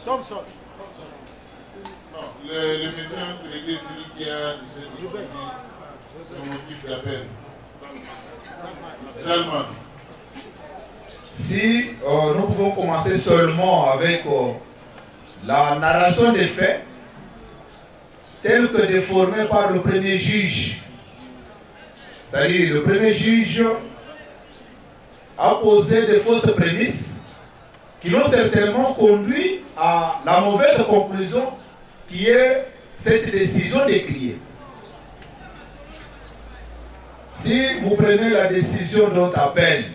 Thompson. Non, le médecin délégué, c'est lui qui a le motif d'appel. Salman. Si nous pouvons commencer seulement avec la narration des faits, telle que déformée par le premier juge. C'est-à-dire, le premier juge a posé de fausses prémices qui l'ont certainement conduit à la mauvaise conclusion qui est cette décision décriée. Si vous prenez la décision dont appelle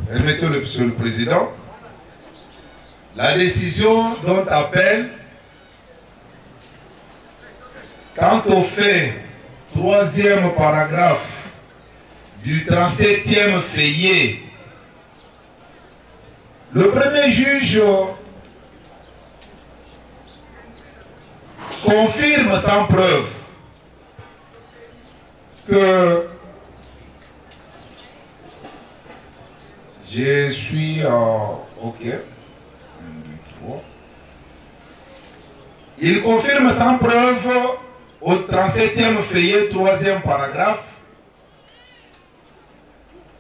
permettez-le, Monsieur le Président, la décision dont appelle quant au fait, troisième paragraphe du 37e feuillet, le premier juge confirme sans preuve que je suis OK. Il confirme sans preuve au 37e feuillet, troisième paragraphe,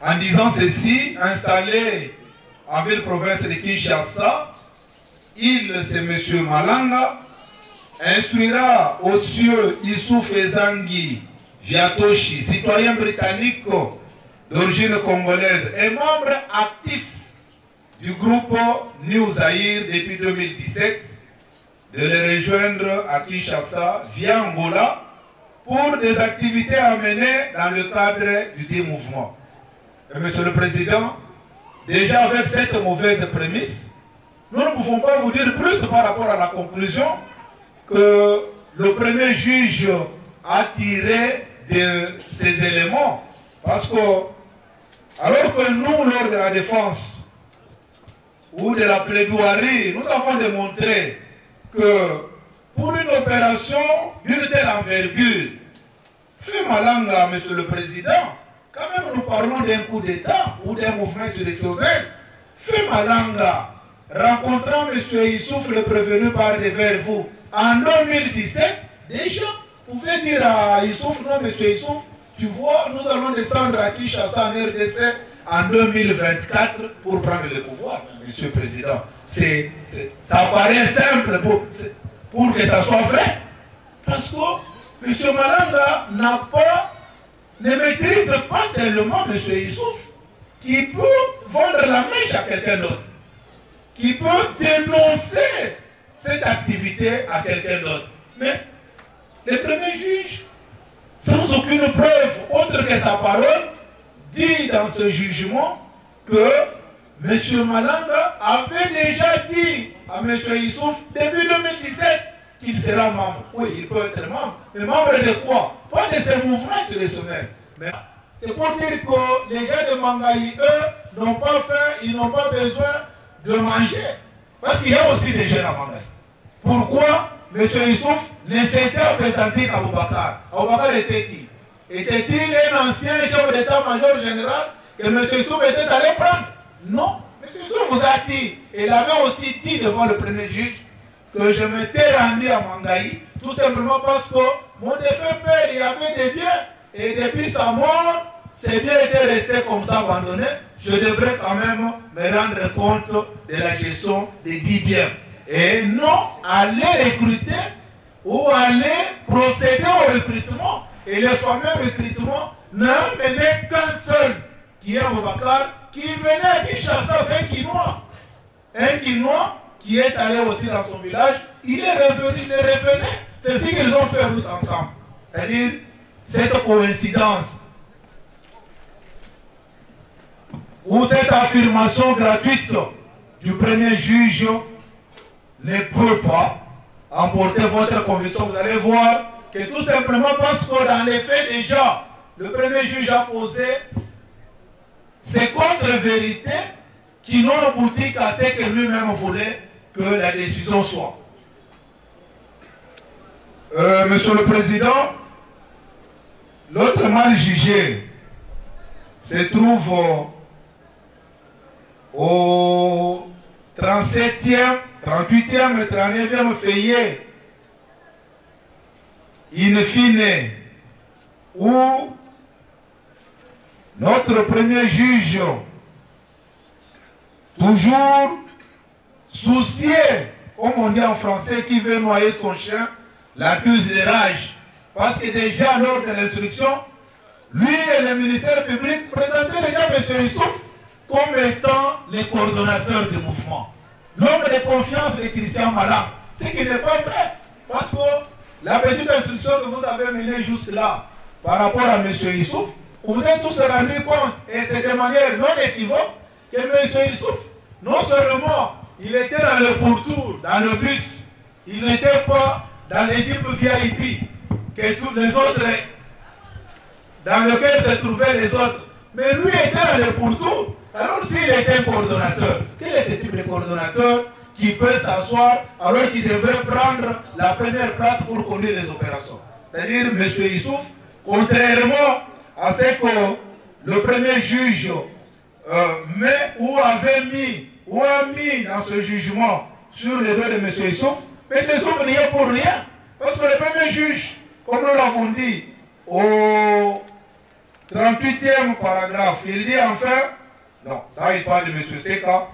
en disant ceci: installé en ville province de Kinshasa, il, c'est M. Malanga, instruira au sieur Issouf Ezangi Viatoshi, citoyen britannique d'origine congolaise et membre actif du groupe New Zaïre depuis 2017, de les rejoindre à Kinshasa via Angola pour des activités à mener dans le cadre du dit mouvement. Et Monsieur le Président, déjà avec cette mauvaise prémisse, nous ne pouvons pas vous dire plus par rapport à la conclusion que le premier juge a tiré de ces éléments. Parce que, alors que nous, lors de la défense ou de la plaidoirie, nous avons démontré que pour une opération d'une telle envergure, fait Malanga, Monsieur le Président, quand même nous parlons d'un coup d'État ou d'un mouvement insurrectionnel, fait Malanga, rencontrant M. Issouf, le prévenu par devers vous, en 2017, déjà, vous pouvez dire à Issouf: non, M. Issouf, tu vois, nous allons descendre à Kinshasa en RDC en 2024 pour prendre le pouvoir, M. le Président. Ça paraît simple pour que ça soit vrai. Parce que M. Malanga ne maîtrise pas tellement M. Issouf qui peut vendre la mèche à quelqu'un d'autre, qui peut dénoncer cette activité à quelqu'un d'autre. Mais le premier juge, sans aucune preuve autre que sa parole, dit dans ce jugement que M. Malanga avait déjà dit à M. Issouf début 2017 qu'il sera membre. Oui, il peut être membre, mais membre de quoi? Pas de ces mouvements insurrectionnels. Mais c'est pour dire que les gens de Mangaï, eux, n'ont pas faim, ils n'ont pas besoin de manger. Parce qu'il y a aussi des jeunes à Mangaï. Pourquoi M. Issouf ne s'était présenté qu'à Aboubakar? Aboubakar était qui? Était-il un ancien chef d'état-major général que M. Issouf était allé prendre? Non. M. Issouf vous a dit, et il avait aussi dit devant le premier juge, que je m'étais rendu à Mangaï, tout simplement parce que mon défunt père, il avait des biens, et depuis sa mort, ces biens étaient restés comme ça abandonnés. Je devrais quand même me rendre compte de la gestion des 10 biens. Et non aller recruter ou aller procéder au recrutement. Et le fameux recrutement n'a mené qu'un seul, qui est Aboubakar, qui venait à Kinshasa, un Kinois. Un Kinois qui est allé aussi dans son village, il est revenu, il revenait. C'est ce qu'ils ont fait route ensemble. C'est-à-dire, cette coïncidence ou cette affirmation gratuite du premier juge ne peut pas emporter votre conviction. Vous allez voir que tout simplement parce que dans les faits déjà, le premier juge a posé ces contre-vérités qui n'ont abouti qu'à ce que lui-même voulait que la décision soit. Monsieur le Président, l'autre mal jugé se trouve au 37e, 38e et 39e feuillet, in fine, où notre premier juge, toujours soucieux, comme on dit en français, qui veut noyer son chien, l'accuse de rage. Parce que déjà lors de l'instruction, lui et le ministère public présentaient déjà M. Youssouf comme étant le coordonnateur du mouvement. L'homme de confiance de Christian Malang, ce qui n'est pas vrai. Parce que la petite instruction que vous avez menée jusque-là par rapport à M. Youssouf, vous vous êtes tous rendus compte, et c'est de manière non équivoque, que M. Youssouf, non seulement il était dans le pourtour, dans le bus, il n'était pas dans l'équipe VIP, que tous les autres, dans lequel se trouvaient les autres, mais lui était dans le pourtour. Alors s'il était coordonnateur, quel est ce type de coordonnateur qui peut s'asseoir alors qu'il devrait prendre la première place pour conduire les opérations? C'est-à-dire M. Youssouf, contrairement à ce que le premier juge a mis dans ce jugement sur les doigts de M. Youssouf, M. Youssouf n'y est pour rien. Parce que le premier juge, comme nous l'avons dit, au 38e paragraphe, il dit enfin, non, ça il parle de M. Seka,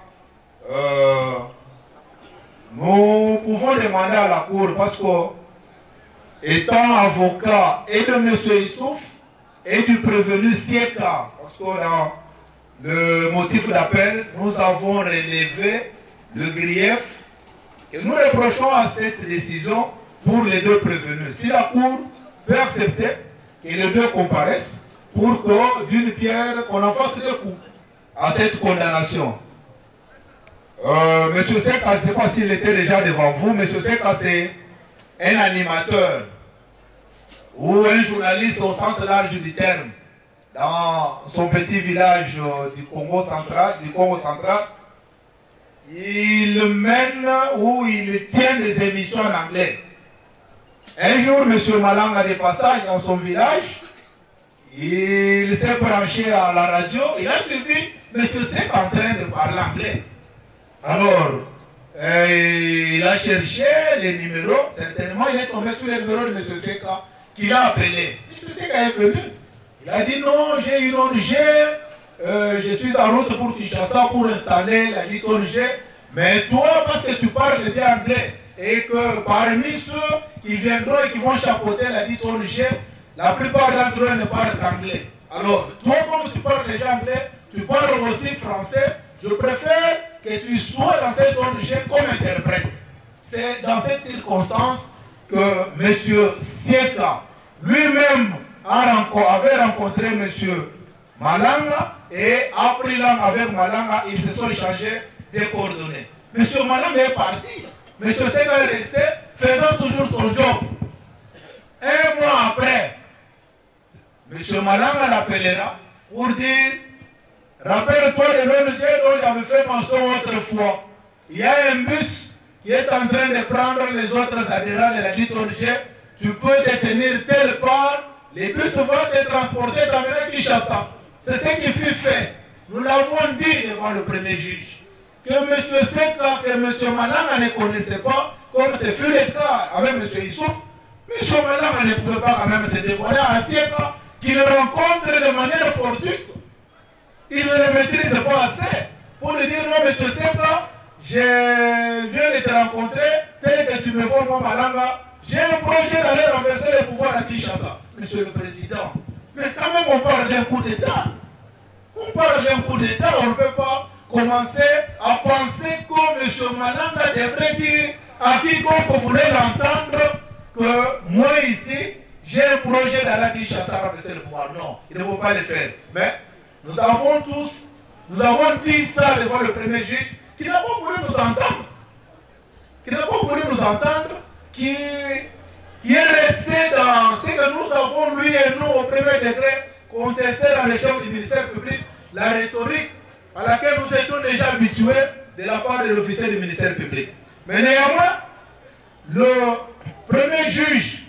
nous pouvons demander à la Cour, parce que, étant avocat et de M. Youssouf et du prévenu Seka, parce que dans le motif d'appel, nous avons relevé le grief et nous reprochons à cette décision pour les deux prévenus. Si la Cour peut accepter que les deux comparaissent pour que, d'une pierre, qu'on en fasse deux coups à cette condamnation. M. Seka, je ne sais pas s'il était déjà devant vous, M. Seka, c'est un animateur ou un journaliste au sens large du terme dans son petit village du Congo central, il mène ou il tient des émissions en anglais. Un jour, M. Malang a des passages dans son village, il s'est branché à la radio, il a suivi M. Seka en train de parler anglais. Alors, il a cherché les numéros, certainement il est tombé sur les numéros de M. Seka qu'il a appelé. M. Seka est venu. Il a dit non, j'ai une ONG, je suis en route pour Kinshasa pour installer la dite ONG, mais toi, parce que tu parles bien anglais, et que parmi ceux qui viendront et qui vont chapeauter la dite ONG, la plupart d'entre eux ne parlent qu'anglais. Alors, toi, comme tu parles déjà anglais, tu parles aussi français, je préfère que tu sois dans cette ONG comme interprète. C'est dans cette circonstance que M. Seka lui-même avait rencontré M. Malanga et a pris langue avec Malanga, ils se sont échangés des coordonnées. M. Malanga est parti, M. Seka est resté faisant toujours son job. Un mois après, M. Malanga l'appellera pour dire: rappelle-toi de l'ONG dont j'avais fait mention autrefois. Il y a un bus qui est en train de prendre les autres adhérents de la dite ONG. Tu peux détenir telle part. Les bus vont te transporter dans le Kinshasa. C'est ce qui fut fait. Nous l'avons dit devant le premier juge. Que M. Seka, que M. Malanga ne connaissait pas, comme ce fut le cas avec M. Youssouf, M. Malanga ne pouvait pas quand même se dévoiler à Seka, qu'il rencontre de manière fortuite. Il ne le maîtrise pas assez pour lui dire: non, M. Seka, je viens de te rencontrer, tel que tu me vois, moi, Malanga, j'ai un projet d'aller renverser le pouvoir à Kinshasa. Monsieur le Président, mais quand même on parle d'un coup d'État. On parle d'un coup d'État, on ne peut pas commencer à penser que M. Malanga devrait dire à quiconque voulait l'entendre que moi ici, j'ai un projet d'aller à Kinshasa renverser le pouvoir. Non, il ne faut pas le faire. Mais nous avons dit ça devant le premier juge, qui n'a pas voulu nous entendre. Qui est resté dans ce que nous avons, lui et nous, au premier degré, contesté dans les chefs du ministère public, la rhétorique à laquelle nous étions déjà habitués de la part de l'officier du ministère public. Mais néanmoins, le premier juge,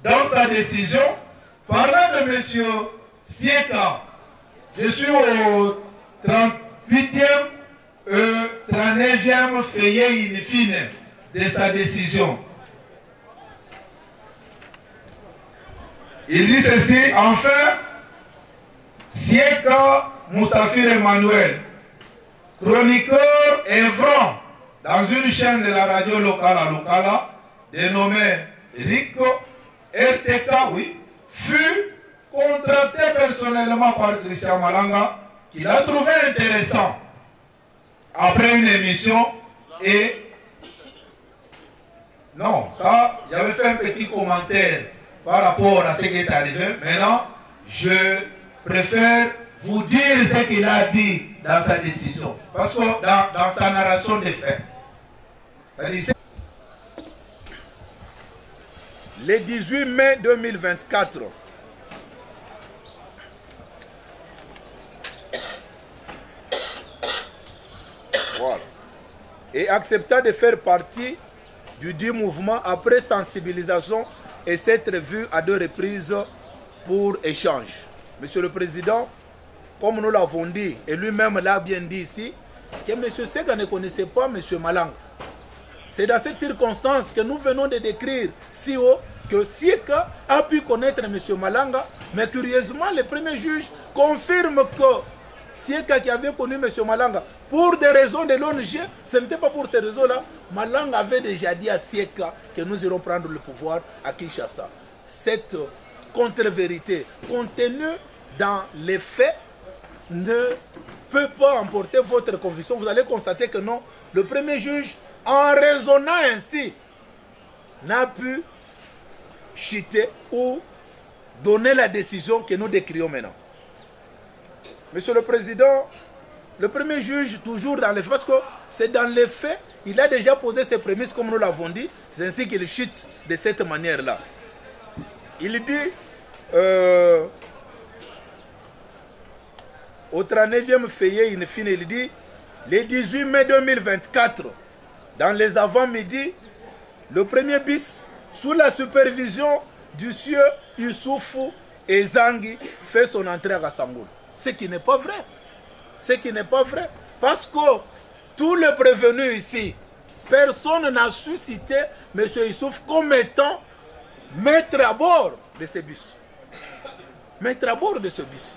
dans sa décision, Parlant de M. Sieka, je suis au 38e, 39e feuillet in fine de sa décision. Il dit ceci, enfin, Sieka Mustafir Emmanuel, chroniqueur œuvrant dans une chaîne de la radio locale à Lokala, dénommée Rico RTK, oui, fut contracté personnellement par Christian Malanga, qu'il a trouvé intéressant après une émission et... Non, ça, j'avais fait un petit commentaire par rapport à ce qui est arrivé. Maintenant, je préfère vous dire ce qu'il a dit dans sa décision. Parce que dans sa narration des faits. Le 18 mai 2024, voilà, et accepta de faire partie du dit mouvement après sensibilisation et s'être vu à 2 reprises pour échange. Monsieur le Président, comme nous l'avons dit, et lui-même l'a bien dit ici, que M. Seka ne connaissait pas M. Malanga. C'est dans cette circonstance que nous venons de décrire si haut que Sieka a pu connaître M. Malanga, mais curieusement, le premier juge confirme que Sieka qui avait connu M. Malanga pour des raisons de l'ONG, ce n'était pas pour ces raisons-là. Malanga avait déjà dit à Sieka que nous irons prendre le pouvoir à Kinshasa. Cette contre-vérité contenue dans les faits ne peut pas emporter votre conviction. Vous allez constater que non, le premier juge, en raisonnant ainsi, n'a pu chuter ou donner la décision que nous décrions maintenant. Monsieur le Président, le premier juge, toujours dans les faits, parce que c'est dans les faits, il a déjà posé ses prémices comme nous l'avons dit, c'est ainsi qu'il chute de cette manière-là. Il dit, au 39e feuillet, in fine, il dit, le 18 mai 2024, dans les avant-midi, le premier bis, sous la supervision du sieur Youssoufou Ezangi, fait son entrée à Rassangoul. Ce qui n'est pas vrai. Ce qui n'est pas vrai. Parce que tous les prévenus ici, personne n'a suscité M. Youssouf comme étant maître à bord de ce bus. Maître à bord de ce bus.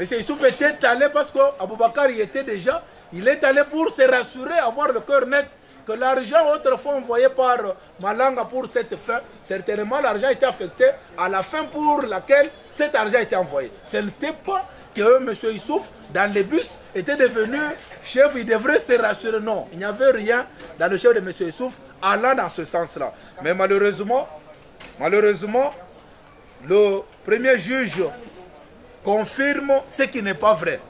M. Youssouf était allé parce qu'Aboubakar y était déjà. Il est allé pour se rassurer, avoir le cœur net que l'argent autrefois envoyé par Malanga pour cette fin, certainement l'argent était affecté à la fin pour laquelle cet argent était envoyé. Ce n'était pas que M. Youssouf, dans les bus, était devenu chef, il devrait se rassurer. Non, il n'y avait rien dans le chef de M. Youssouf allant dans ce sens-là. Mais malheureusement, le premier juge confirme ce qui n'est pas vrai.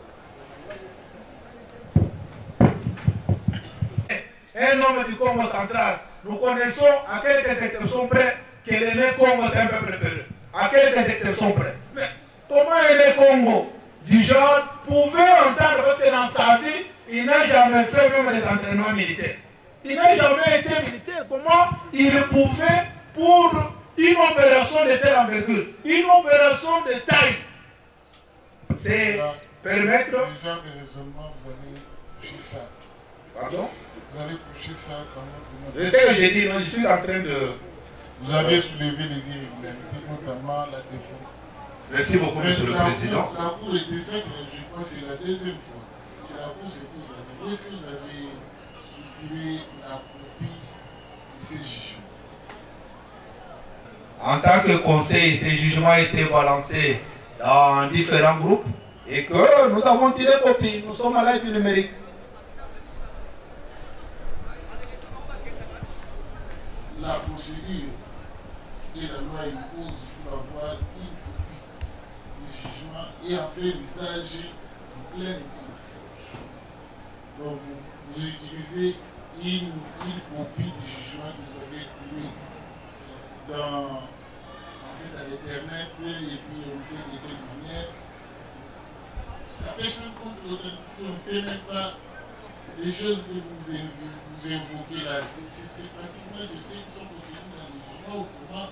Un homme du Congo central, nous connaissons à quelques exceptions près que l'aîné Congo est un peu préparé. À quelques exceptions près. Mais comment l'aîné Congo du genre pouvait entendre, parce que dans sa vie, il n'a jamais fait même des entraînements militaires. Il n'a jamais été militaire. Comment il pouvait, pour une opération de telle envergure, une opération de taille, c'est permettre... Le genre de raisonnement, vous avez couché ça. Pardon? Vous avez couché ça dans votre... C'est ce que j'ai dit, non, je suis en train de... Vous avez soulevé les irrégularités, notamment la défense. Merci beaucoup, Monsieur le Président. La Cour était ça, je crois que c'est la deuxième fois. C'est la Cour, c'est que vous avez... Est-ce que vous avez soutenu la copie de ces jugements? En tant que conseil, ces jugements étaient balancés dans différents groupes et que nous avons tiré copie. Nous sommes à l'aise du numérique. La procédure que la loi impose pour avoir une copie du jugement et en faire usage en pleine crise. Donc vous utilisez une copie du jugement que vous avez trouvé dans, à l'internet et puis on sait de quelle manière. Ça pêche même contre l'authenticité, on ne sait même pas les choses que vous évoquez là. C'est pratiquement ceux qui sont contenus dans les jugements au comment.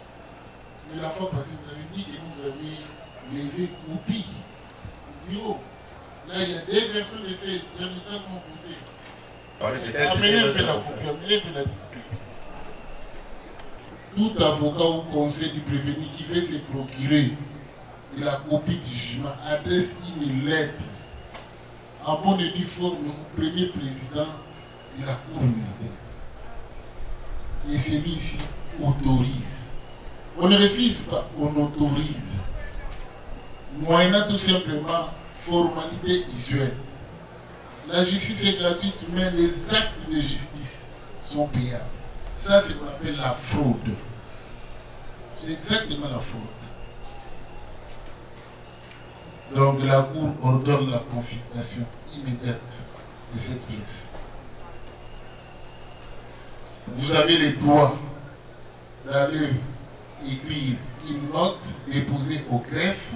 Mais la fois passée, vous avez dit que vous avez lever copie au bureau. Là, il y a des versions de faits véritablement posées. Amenez un peu la copie, amenez un peu la copie. Tout avocat ou conseil du prévenu qui veut se procurer de la copie du jugement adresse une lettre en bonne et due forme au premier président de la Cour militaire. Et celui-ci autorise. On ne refuse pas, on autorise. Moyennant tout simplement formalité usuelle. La justice est gratuite, mais les actes de justice sont payables. Ça, c'est ce qu'on appelle la fraude. C'est exactement la fraude. Donc la Cour ordonne la confiscation immédiate de cette pièce. Vous avez le droit d'aller écrire une note déposée au greffe,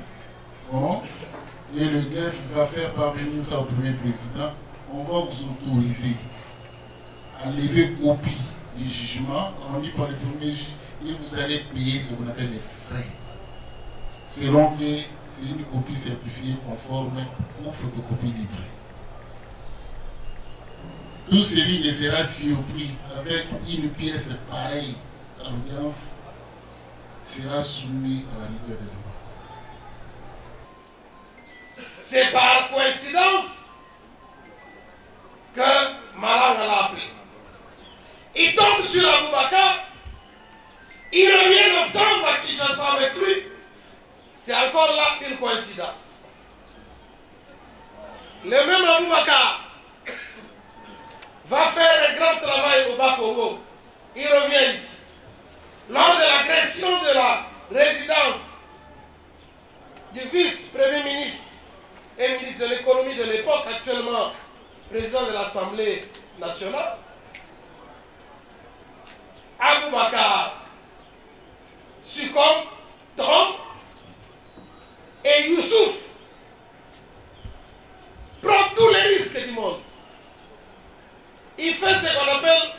et le greffe va faire parvenir ça au premier président. On va vous autoriser à lever copie du jugement, on dit par le premier juge, et vous allez payer ce qu'on appelle les frais, selon que c'est une copie certifiée conforme ou photocopie libre. Tout celui qui sera surpris avec une pièce pareille à l'audience sera soumis à la liberté de droit. C'est par coïncidence que Malanga l'a appelé. Il tombe sur Aboubakar, il revient ensemble à Kinshasa avec lui. C'est encore là une coïncidence. Le même Aboubakar va faire un grand travail au Bas-Congo. Il revient ici. Lors de l'agression de la résidence du vice-premier ministre et ministre de l'économie de l'époque, actuellement président de l'Assemblée nationale, Aboubakar succombe, tombe, et Youssouf prend tous les risques du monde. Il fait ce qu'on appelle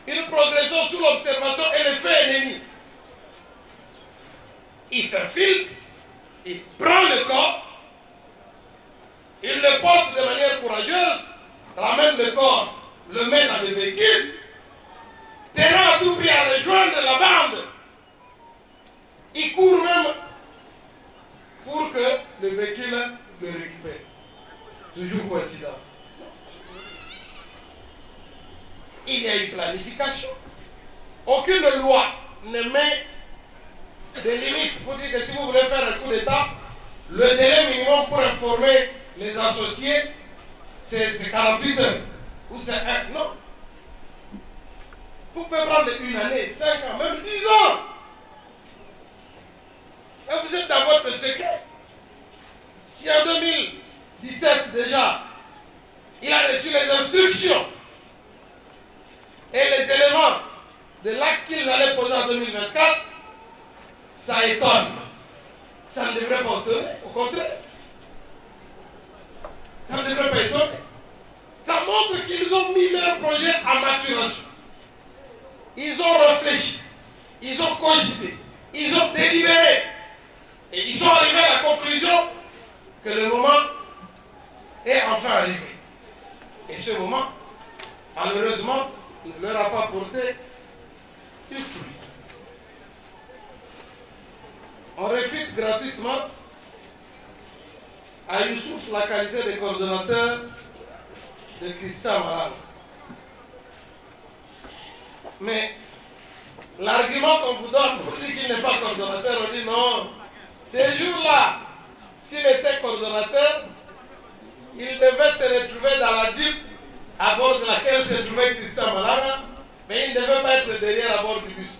une progression sous l'observation et le fait ennemi. Il s'infiltre, il prend le corps, il le porte de manière courageuse, ramène le corps, le met dans le véhicule, terrain à tout prix à rejoindre la bande. Il court même pour que le véhicule le récupère. Toujours coïncidence. Il y a une planification. Aucune loi ne met des limites pour dire que si vous voulez faire un coup d'État, le délai minimum pour informer les associés, c'est 48 heures. Ou c'est un. Non. Vous pouvez prendre une année, 5 ans, même 10 ans. Et vous êtes dans votre secret. Si en 2017 déjà, il a reçu les instructions et les éléments de l'acte qu'ils allaient poser en 2024, ça étonne. Ça ne devrait pas étonner, au contraire. Ça ne devrait pas étonner. Ça montre qu'ils ont mis leur projet en maturation. Ils ont réfléchi, ils ont cogité, ils ont délibéré. Et ils sont arrivés à la conclusion que le moment est enfin arrivé. Et ce moment, malheureusement, ne leur a pas porté du fruit. On réfute gratuitement à Youssouf la qualité de coordonnateur de Christian Malanga. Mais l'argument qu'on vous donne pour dire qu'il n'est pas coordonnateur, on dit non. Ces jours-là, s'il était coordonnateur, il devait se retrouver dans la Jeep à bord de laquelle se trouvait Christian Malanga, mais il ne devait pas être derrière à bord du bus.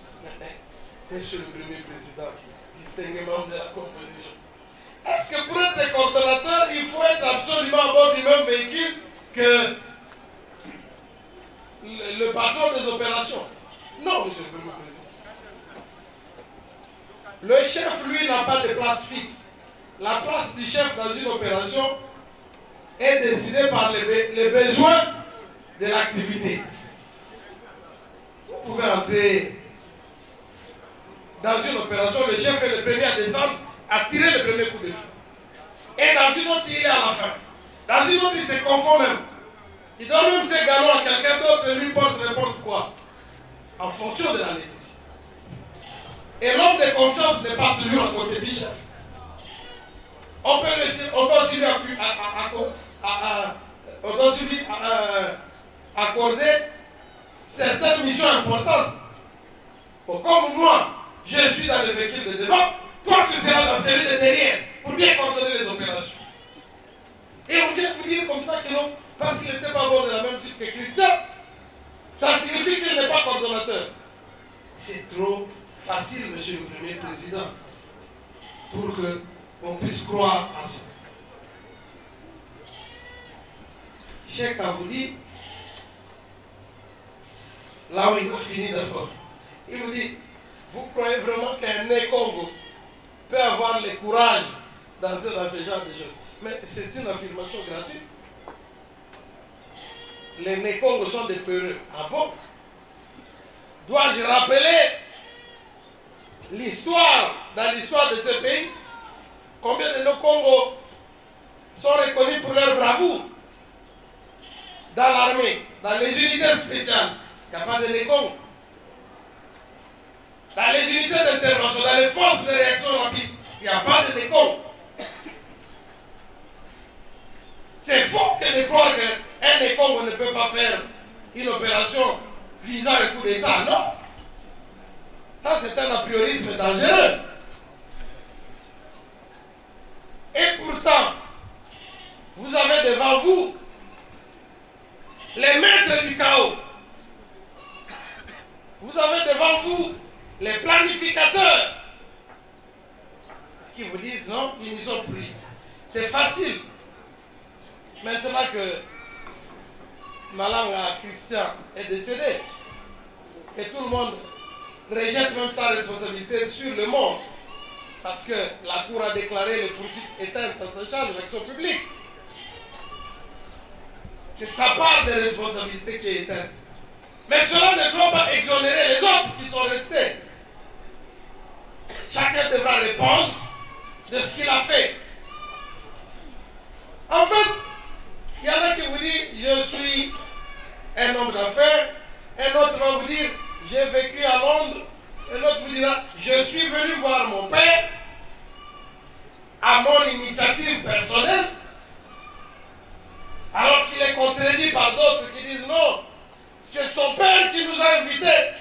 Monsieur le Premier Président, distingué membre de la composition, est-ce que pour être coordonnateur, il faut être absolument à bord du même véhicule que le patron des opérations? Non, Monsieur le Premier Président. Le chef, lui, n'a pas de place fixe. La place du chef dans une opération est décidée par les besoins de l'activité. Vous pouvez entrer dans une opération, le chef est le premier à descendre a tiré le premier coup de feu. Et dans une autre, il est à la fin. Dans une autre, il se confond même. Il donne même ses galons à quelqu'un d'autre et lui porte n'importe quoi. En fonction de la nécessité. Et l'homme de confiance n'est pas toujours à côté du chef. On peut aussi lui accorder certaines missions importantes. Bon, comme moi, je suis dans le véhicule de devant, toi tu seras dans celui de derrière pour bien coordonner les opérations. Et on vient vous dire comme ça que non, parce qu'il n'était pas bon de la même type que Christian, ça signifie qu'il n'est pas coordonnateur. C'est trop facile, monsieur le Premier Président, pour qu'on puisse croire à ça. Cheikh a vous dit, là où il a fini d'abord, il vous dit, vous croyez vraiment qu'un Né-Congo peut avoir le courage d'entrer dans ce genre de choses? Mais c'est une affirmation gratuite. Les Né-Congo sont des peureux. Ah bon? Dois-je rappeler l'histoire, dans l'histoire de ce pays, combien de nos Congos sont reconnus pour leur bravoure dans l'armée, dans les unités spéciales? Il n'y a pas de Né-Congo. Dans les unités d'intervention, dans les forces de réaction rapide, il n'y a pas de Né-Congo. C'est faux que de croire qu'un Né-Congo ne peut pas faire une opération visant un coup d'État. Non. Ça, c'est un apriorisme dangereux. Et pourtant, vous avez devant vous les maîtres du chaos. Vous avez devant vous les planificateurs qui vous disent non, ils n'y sont plus. C'est facile. Maintenant que Malanga Christian est décédé et tout le monde rejette même sa responsabilité sur le monde parce que la Cour a déclaré le politique éteinte dans sa charge de l'action publique. C'est sa part de responsabilité qui est éteinte. Mais cela ne doit pas exonérer les autres qui sont restés. Chacun devra répondre de ce qu'il a fait. En fait, il y en a qui vous disent, je suis un homme d'affaires, un autre va vous dire, j'ai vécu à Londres, et l'autre vous dira, je suis venu voir mon père à mon initiative personnelle, alors qu'il est contredit par d'autres qui disent non, c'est son père qui nous a invités.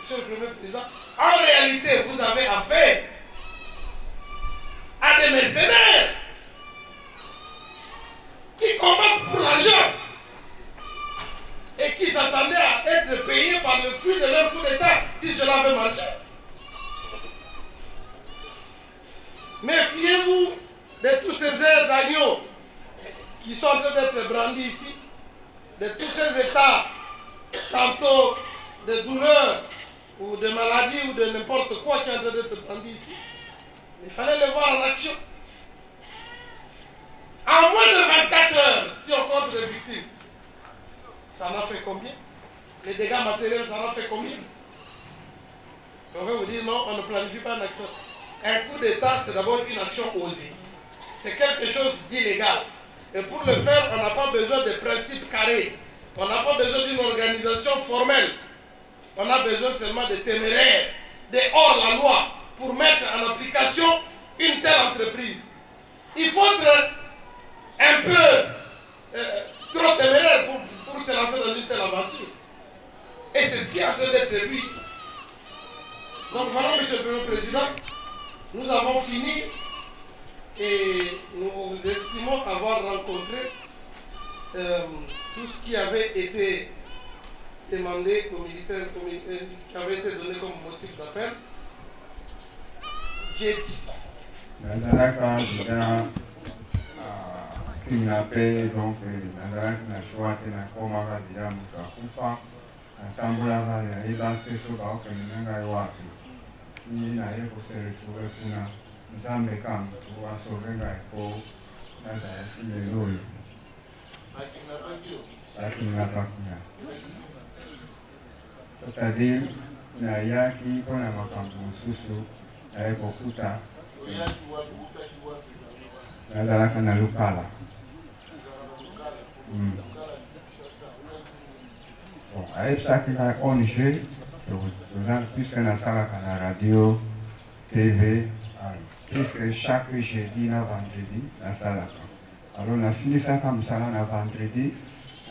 Monsieur le Premier Président, en réalité, vous avez affaire à des mercenaires qui combattent pour l'argent et qui s'attendaient à être payés par le fruit de leur coup d'État si cela avait marché. Méfiez-vous de tous ces airs d'agneau qui sont en train d'être brandis ici, de tous ces états, tantôt de douleur ou de maladie ou de n'importe quoi qui est en train d'être brandi ici. Il fallait le voir en action. En moins de 24 heures, si on compte les victimes, ça en a fait combien? Les dégâts matériels, ça en a fait combien? On va vous dire non, on ne planifie pas une action. Un coup d'État, c'est d'abord une action osée. C'est quelque chose d'illégal. Et pour le faire, on n'a pas besoin de principes carrés. On n'a pas besoin d'une organisation formelle. On a besoin seulement de téméraires, de hors-la-loi, pour mettre en application une telle entreprise. Il faut être un peu trop téméraire pour se lancer dans une telle aventure. Et c'est ce qui est en train d'être vu ici. Donc voilà, Monsieur le Premier Président, nous avons fini et nous estimons avoir rencontré tout ce qui avait été demandé aux militaires, qui avait été donné comme motif d'appel. J'ai dit. kidnappé, donc nazalaki na choix te nakomaka deja moto akufa natambolaka nayeba te soki aokende na ngai wapi ni naye koseretrouve kuna nzambe ka motu asauve ngai po nazalaki lelo oyo bakidnapaki nga c'est-à-dire nayaki mpona makambo mosusu kokuta nazalaka na Lukala. ayebisaki ngai ONG puisque nasalaka na radio TV puisque chaque jeudi na vendredi nasalaka. Alors nasilisaka mosala na vendredi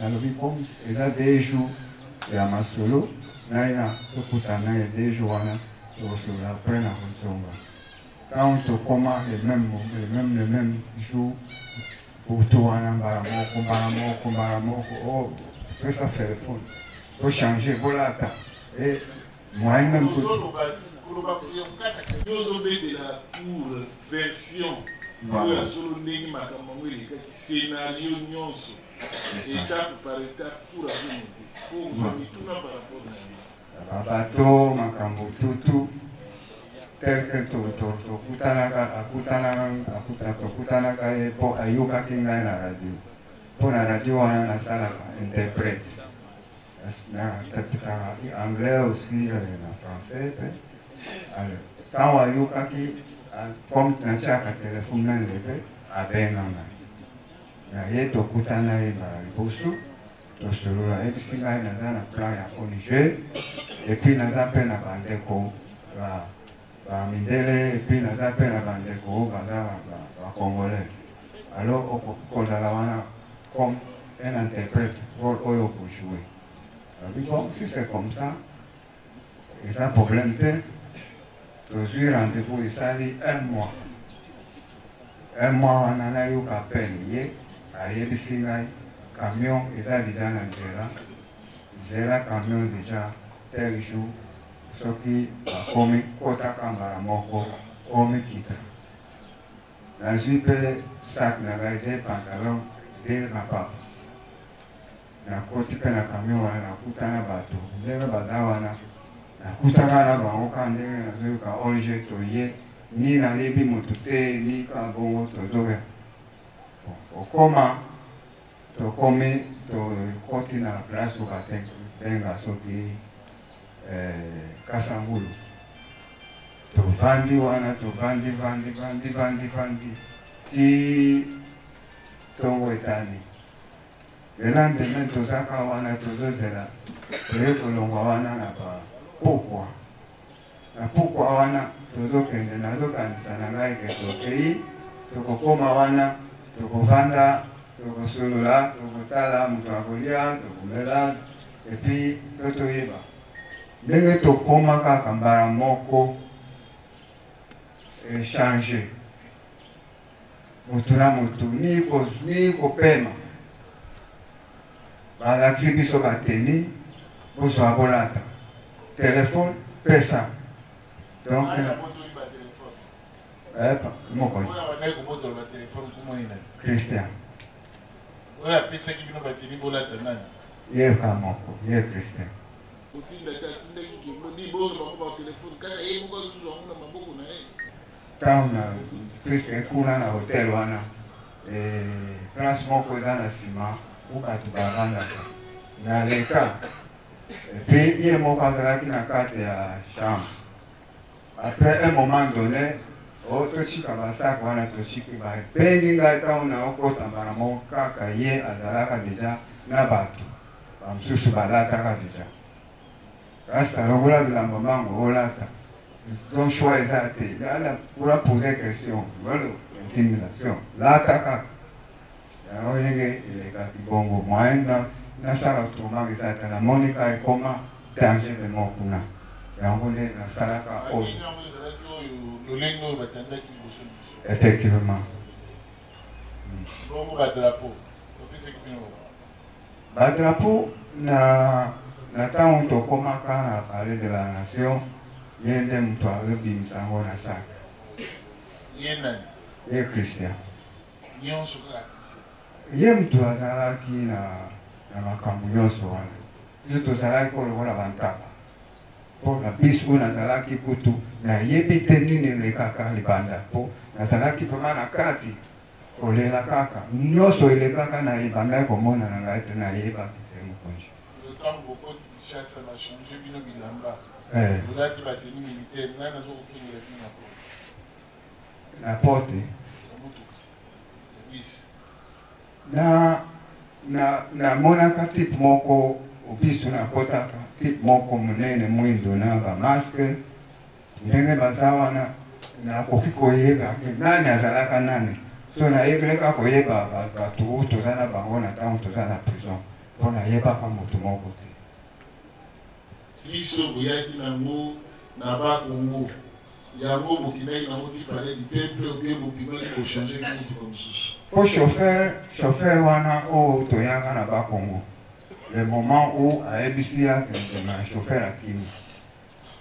nalobi comme eza 2 jours ya masolo ngai na tokutana ye 2 jours wana tokosolola après na kozonga. Quand tokoma le même jour pour towana mbala moko peut ça faire le fond faut changer volata et moi même version oyo solo ndenge makambo yango elekaki scénario nyonso étape par étape pour avenir pour mituna par rapport na babato makambo tutu tel que tokutanaka ye mpo ayokaki ngai na radio mpo na radio wana nasalaka interprète nainterprétaka anglais aussi na français ntango ayokaki comme natiaka telefone na leve abenganga naye tokutana ye mbala liboso tosolola yebisi ngai naza na plan ya ONG epuis naza mpe na bandeko bamindele epuis naza mpe na bandeko baza bacongolais. Alors okozala wana comme un interprète rôle oyo okojouer. Bon, si c'est comme ça eza problème te tozwi rendez-vous esali 1 mois. 1 mois wana nayoka pene ye ayebisi ngai camion eza deja na nzela camion deja tel jour soki bakomi kotaka mbala moko komi kita. Nazwi mpe sac na ngai 2 pantalon 2 mapapa nakoti mpe na camion wana nakutana bato ndenge baza wana nakutaka na bango ka ndenge nazoyoka ONG toye ni nayebi moto te ni ka bongo tozoya okoma tokomi tokoti na place tokabenga soki Kasangulu tovandi wana tovandi ti tongo etani. Le lendemain tozaka wana tozozela toye kolongwa wana na bapokwa na pokwa wana tozokende nazokanisa na ngai ke tokei tokokoma wana tokovanda tokosolola tokotala moto akolia tokomela epuis totoyeba ndenge tokoma kaka mbala moko echange motu na motu ni kopema balakisi biso bateni bozwa bolata telefone pesa donc mokoi Christian ye ka moko ye Christian ntango na Christian kuna na hotel wana place moko eza na nsima po bato bavandaka na leka epuis ye moko azalaki na kati ya chambre. Après un moment donné toshika basaka wana toshiki bapengi ngai ntango naokota mbala moko kaka ye azalaka deja na bato bamosusu balataka deja rasta lokola bilamba mbango olata donc choix eza te yala pura poser question wala intimidation lata kaka yango ndenge elekaki bongo moyen nasala autrement eza te namoni ka ekoma danger vraiment kuna yango nde nasalaka oyo effectivement badrapeau na ntango tokomaka na palais de la nation ye nde moto azobimisa yango na saka ye Christian ye moto azalaki na makambo nyonso wana biso tozalaki kolokola bantaka mpo na biso oyo nazalaki kutu nayebi te nini elekaka libanda mpo nazalaki vraimen na kati kolela kaka nyonso elekaka na ebandaki komona na ngai te nayebaki te mokonzi olati bateni militaire nani azokokengela bino na porte na motuka ya bisi namonaka type moko biso nakotaka type moko monene mwindo na bamaske ndenge baza wana nakoki koyeba nani azalaka nani so nayekeleka koyeba bato toza na bango na ntango toza na prison mpo nayebaka moto moko te biso boyaki nango na bakongo yango bokendaki nango ti palais du peuple obie bopimaki kochange motuka mosusu po chauffeur wana oyo toyaka na bakongo le moment où ayebisi akende na chauffeur akimi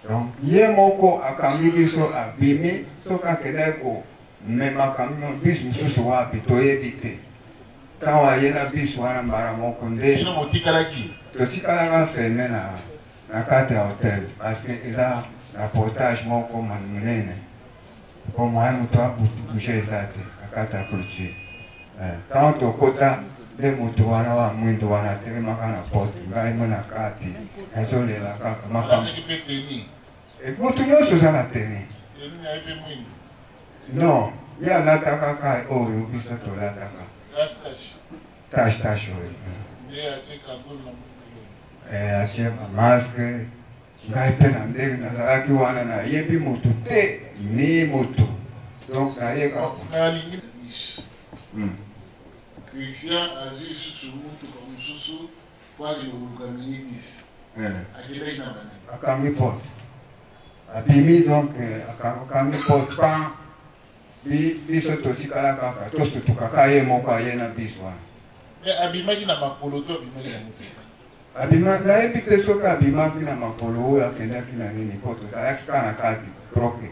donc ye moko akangi biso abimi soki akendaki komema camion bis mosusu wapi toyebi te ntango aye na bis wana mbala moko nde bino motikalaki totikalaka ferme na kati ya hotel parce que eza na portage moko monene po moya moto abouge eza te na kati ya clôture ntango tokota nde moto wana wa mwindo wana atelemaka na porte ngai mo na kati ezolela kaka makambo mpe teni moto nyonso oza na teni teni aye mpe mwindo non ye alataka kaka oyo biso tolataka tashe oyo nde atie kabone na atie bamaske ngai mpe na ndenge nazalaki wana nayebi motu te ni motu donc nayeka nalingi biso Christian azwi lisusu motuka mosusu po akende koluka mingi bisi akendaki na banani akangi pote abimi donc akangi pote pan biso totikala kaka tosutukaka ye moko aye na biso wana me abimaki na makolo to abimaki na motuka abima nayebi te soki abimaki na makolo oyo akendaki na nini po tozalaki kaka na kati proke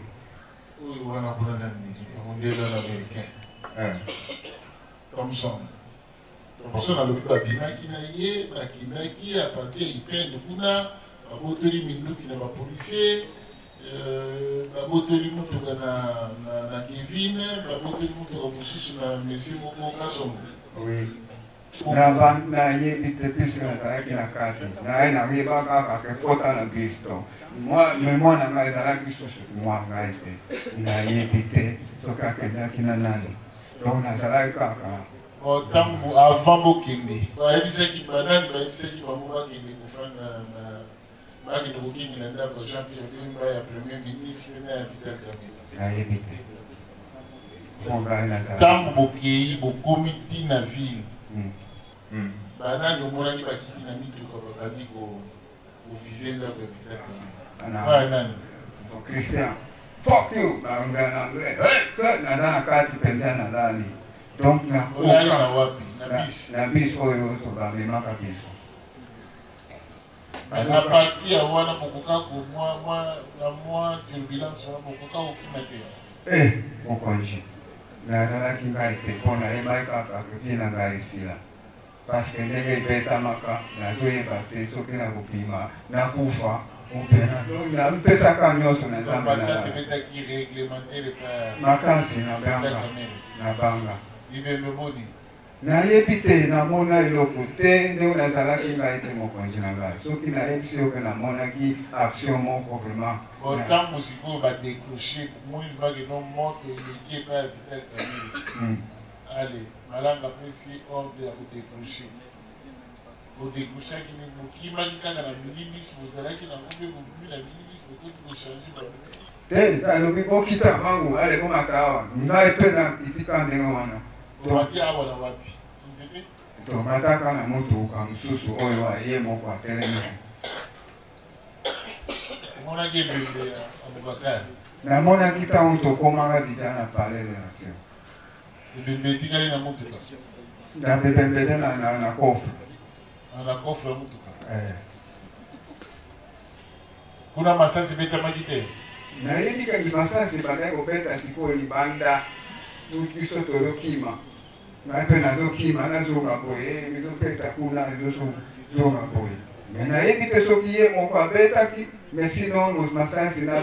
oyo wana kuna nani mondele na américain Thompson alobi babimaki na ye bakendaki apartir ya ipende kuna babotoli minduki na bapolisier babotoli motuka na Kevin babotoli motuka mosusu na monsieur moko kasongo nayebi te puisque nazalaki na kati naye nayeba kaka kekota na biso mwana ngai ezalaki susu mwa ngai te nayebi te soki akendaki na nani donc nazalaki kaka ntango avant bokende bayebisaki banani bayebisaki bango bakende kofanda bakende kokingela ndako Jean Pierre Bemba ya premier ministre na ya Vital Kamerhe nayebi te mpo ngai nazalaki ntango bokei bokomi ti na ville banani omonaki bakiti na mituka babandi kovize ndako ya Vital Kamerhe nani Christian fuck you naza na kati mpenza nalali donc na biso oyo tobamemaka biso na parti ya wana bokoka mwa turbulence wana bokoka kokima te mokonzi nazalaki ngai te mpo nayebaki kaka koki na ngai esila parce que ndenge ebetamaka nazoyeba te soki na kopima nakufa napesaka nyonso na nzambe makasi na banga nayebi te namona eloko te ndenge nazalaki ngai te mokonzi na ngai soki nayebi soki namonaki action moko vraiment ntango sikoyo badécroche moni bakeno moto eleki epai ya Vital Kamerhe ale malanga apesi ordre ya kodécroche odécrochaki nini bokimaki kaka na minibus bozalaki nango mpe bobimi na minibus bokoti kochange te alobi bokita mangu ale bomaka awa ngai mpe na itika ndenge wana tomati awa na wapi nzete tomataka na motuka mosusu oyo aye moko atelemi omonaki ebembe ya Abubakar namonaki ntango tokomaka deja na palais de nation ebembe etikali na motuka na bebembede na kofu na coffre ya motuka kuna masasi ebetamaki te nayebi kaki masasi bandaki kobeta sikoyo libanda biso tozokima ngai mpe nazokima nazonga boye ezopeta kuna ezozonga boye me nayebi te soki ye moko abetaki me sinon masasi na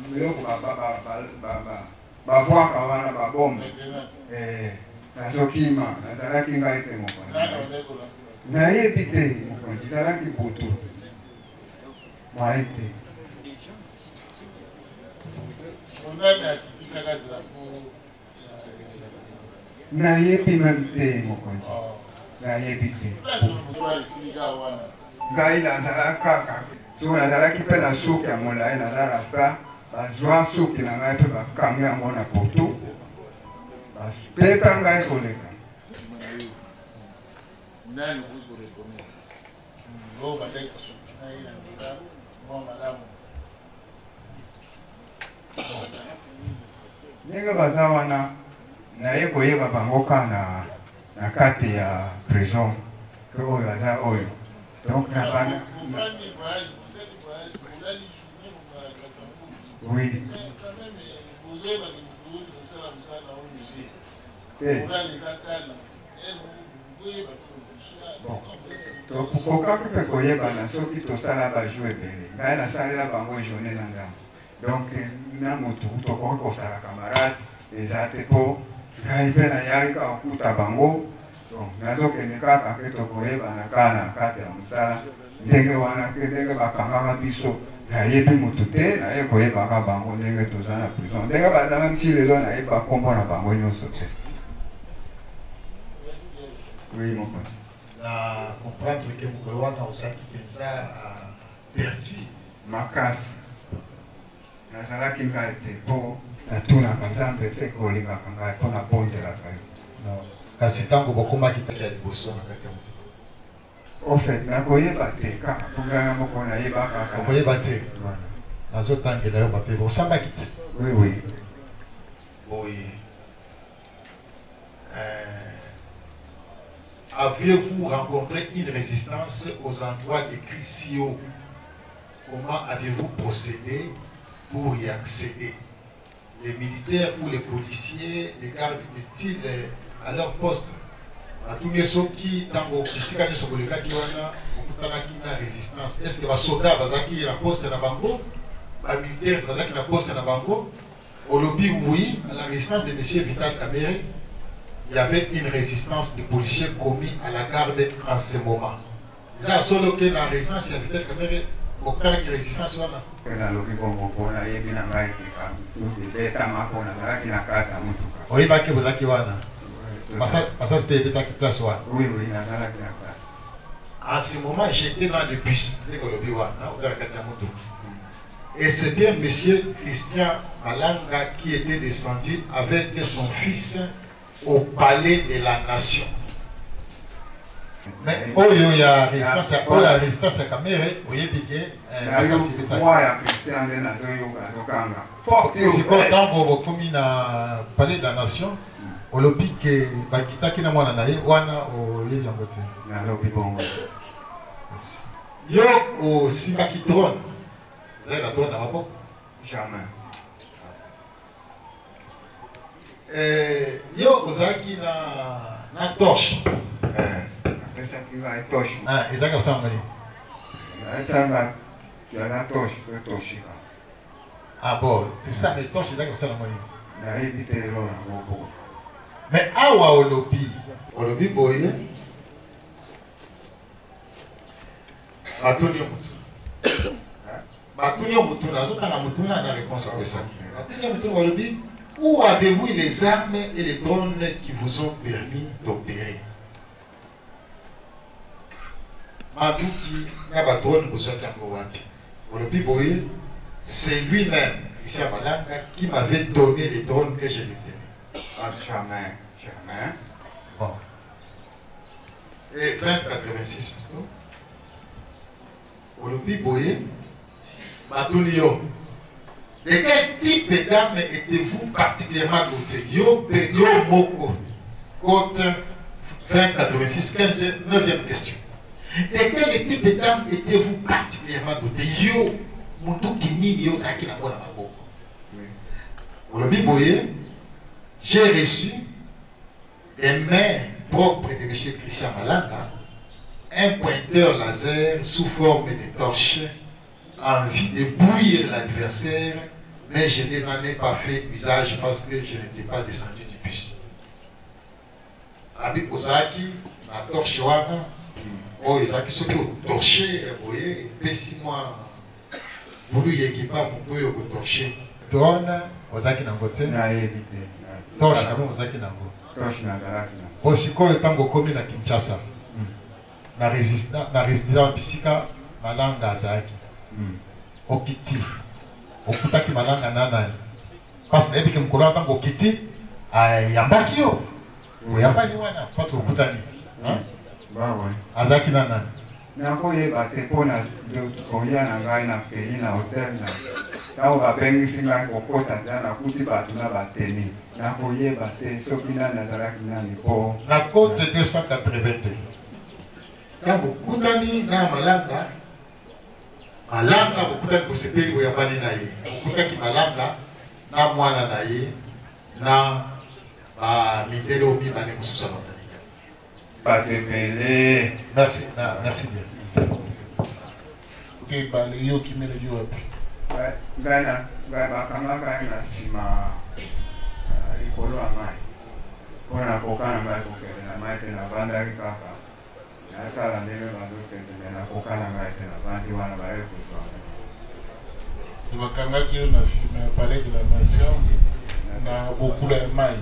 biloko babwaka wana babombe nazokima nazalaki ngai te mokonzi nayebi te mokonzi ezalaki butu Maïté. On a la petite drapeau. Nayebi même te mokonzi. Nayebi te. Ngai nazala kaka. So nazalaki mpe na suki ya molai naza rasta bazwa suki na ngai mpe bakangi yango na poto bapeta ngai koleka. Nani vous reconnaît? Bon, madame, bon, madame. Ndenge baza wana naye koyeba bango kaka na kati ya prison ke oyo aza oyo donc na bana oui tokokaki mpe koyebana soki tosala bajou ebele ngai nasalela bango journée na ngambo donc na motu tokoki kosala camarade eza te mpo ngai mpe nayaki kaka kuta bango nazokende kaka ke tokoyebana kaka na kati ya mosala ndenge wana ke ndenge bakangaka biso nayebi motu te naye koyebaka bango ndenge toza na prison ndenge baza meme ti lelo nayeba kombo na bango nyonso te. Oui, mokonzi. Na comprendre que vous wana osaki pensa perdu makasi nazalaki ngai te mpo natunaka nzambe te kolingaka ngai mpo naponzelaka yo. kasi ntango bokomaki taki ya liboso na kati ya motu au fait nakoyeba te kaka mpo ngai moko nayeba kaka okoyeba te nazotangela yo bape osambaki te. oui oui boye avez-vous rencontré une résistance aux endroits décrits si haut? Comment avez-vous procédé pour y accéder? Les militaires ou les policiers, les gardes étaient-ils à leur poste? À tous les ceux qui, dans vos critiques, sont pour les cas qui ont la résistance. Est-ce que les soldats, ils ont la poste à Bango? Les militaires, ils ont la poste à Bango? Au lobby, oui, à la résistance de M. Vital Kamerhe, il y avait une résistance des policiers commis à la garde en ce moment. Ça, solo que la résistance, il y avait Kamerhe, aucune résistance. Oui, parce que vous avez oui, oui, à ce moment, j'étais dans le bus. Et c'est bien M. Christian Malanga qui était descendu avec son fils au palais de la nation. Mais il y a résistance à Kamerhe, vous voyez bien. C'est quand vous commis dans le palais de la nation, au lobby que Bakita qui n'a pas naïe, wana au Yéliangote. Yo au Simaki trône. Vous avez la trône dans ma peau? Jamais. Yo Ozaki na torche. Ah, ils ont ça ah bon, c'est ça, mais torche, ils ont ça mais awa au lobby boye, Batonio Moutouna. Batonio Moutouna, Zotana Moutouna a la réponse à ça. Batonio Moutouna au lobby, où avez-vous les armes et les drones qui vous ont permis d'opérer? Madouki n'a pas de drone pour sortir en Wapi. Au lobby boye, c'est lui-même, ici à Malanga, qui m'avait donné les drones que je lui tenais. Ah, jamais, jamais. Bon. Et 2086 plutôt. Au lobby boye, Batonio. De quel type d'armes étiez-vous particulièrement doté? Yo Moko, côte 2086, 15, 9e question. De quel type d'armes étiez-vous particulièrement doté? Yo, Moutou Kinini, yo Saki na Bona Mako. Au lobby boye, j'ai reçu des mains propres de M. Christian Malanga, un pointeur laser sous forme de torche, en vue de bouillir l'adversaire, mais je n'en ai pas fait usage parce que je n'étais pas descendu du bus. Avec Ozaki, la torche wana, oh Ozaki, ce qui est torché, vous voyez, et puis 6 mois, pour lui équipa pour yo kotorcher drone ozaki nango te na évité torche kama ozaki nango torche na galaki na osikoyo ntango komi na Kinshasa na résident bisika malanga azalaki okiti okutaki malanga na nani parce que ebike mukolo ntango okiti ayambaki yo oyambani wana parce que okutani azalaki na nani nakoyeba te mpona koya na ngai na pays na hotel na ntango babengisi ngai kokota ntia nakuti bato na bateni nakoyeba te soki nani azalaki nani mpo na côte 282 ntango okutani na malanga bokutaki bosepeli boyambani na ye bokutaki malanga na mwana na ye na bamindele omibane mosusu ya batanika bato ebele. Merci bien. Ok, bale yo kimele yo wapi? Ngai bakanga ngai na nsima likolo ya mai mpona kokana ngai kokende na mai te navandaki kaka natala ndenge bazokende me nakokana ngai te navandi wana baye kozwa bakangaki yo na nsima ya palais de la nation na bokula ya mai.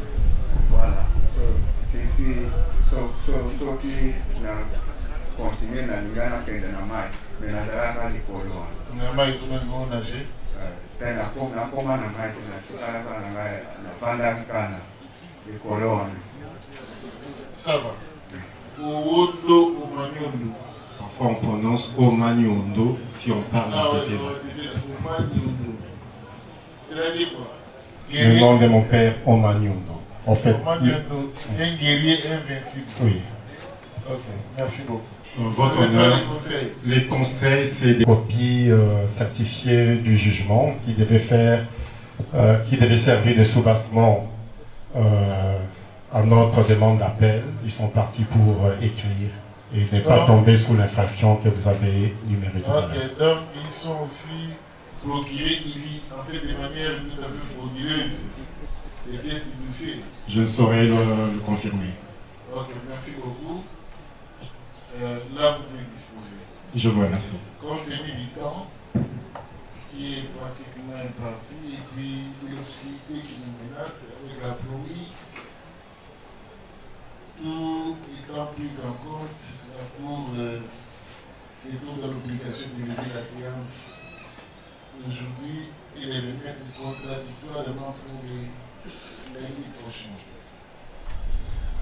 Voilà. Soki na continue na linga nakende na mai me nazalaka likolo wana na mai kuna ngo nage te nakoma na mai te nasikalaka na ngai navandaki kana likolo wana. Ça va. Ouondo Omanyondo. On prononce Omanyondo si on parle de Omanyondo. C'est-à-dire quoi? Le nom de mon père, Omanyondo. En fait, Omanyondo, un guerrier invincible. Oui. Ok, merci beaucoup. Votre honneur, les conseils, c'est des copies certifiées du jugement qui devait servir de soubassement à notre demande d'appel. Ils sont partis pour écrire et ne pas tomber sous l'infraction que vous avez numérée tout à l'heure. Ok, donc ils sont aussi procurés, en fait, de manière tout à fait frauduleuse, des pièces d'huissier. Je ne saurais le confirmer. Ok, merci beaucoup. Là, vous pouvez disposer. Je vous remercie. Compte tenu du temps, qui est pratiquement imparti, et puis de l'obscurité qui nous menace avec la pluie, tout étant pris en compte, la Cour se trouve dans l'obligation de lever la séance aujourd'hui et les remettre contradictoirement pour lundi prochain.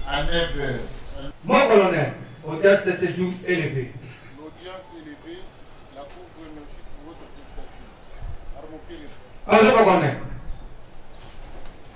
À 9h. Mon colonel, audience de séjour élevée. L'audience élevée, la Cour vous remercie pour votre prestation. Armopile. Alors, colonel.